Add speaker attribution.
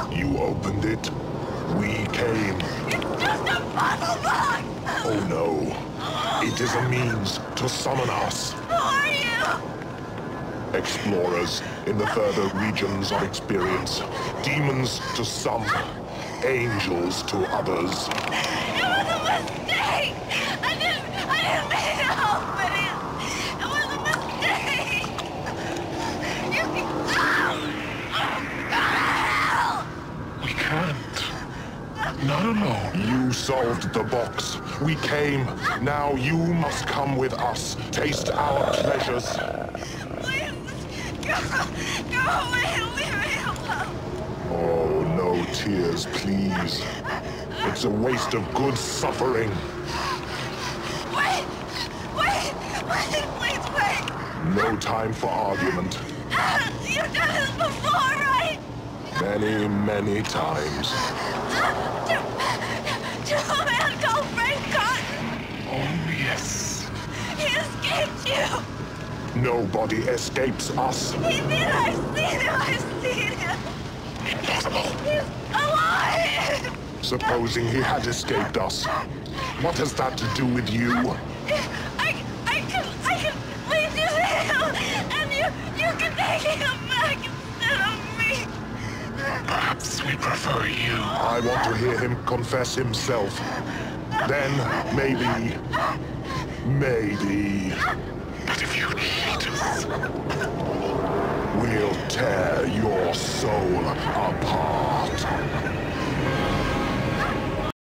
Speaker 1: You opened it. We came.
Speaker 2: It's just a puzzle box!
Speaker 1: Oh no. It is a means to summon us.
Speaker 2: Who are you?
Speaker 1: Explorers in the further regions of experience. Demons to some, angels to others.
Speaker 2: It was a mistake! I didn't mean to open it! It was a mistake! You can...
Speaker 3: We can't. Not alone.
Speaker 1: You solved the box. We came. Now you must come with us. Taste our pleasures.
Speaker 2: Please, go away and leave me alone.
Speaker 1: Oh, no tears, please. It's a waste of good suffering.
Speaker 2: Wait, please wait.
Speaker 1: No time for argument.
Speaker 2: You've done this before, right?
Speaker 1: Many, many times.
Speaker 2: To a man called Frank Cotton.
Speaker 3: Oh, yes.
Speaker 2: He escaped you.
Speaker 1: Nobody escapes us.
Speaker 2: He did. I've seen him.
Speaker 3: Impossible.
Speaker 2: He's alive.
Speaker 1: Supposing he had escaped us. What has that to do with you?
Speaker 2: I can lead you to him, and you can take him back instead of me.
Speaker 3: Perhaps we prefer you.
Speaker 1: I want to hear him confess himself. Then, maybe...
Speaker 3: But if you hate us...
Speaker 1: we'll tear your soul apart.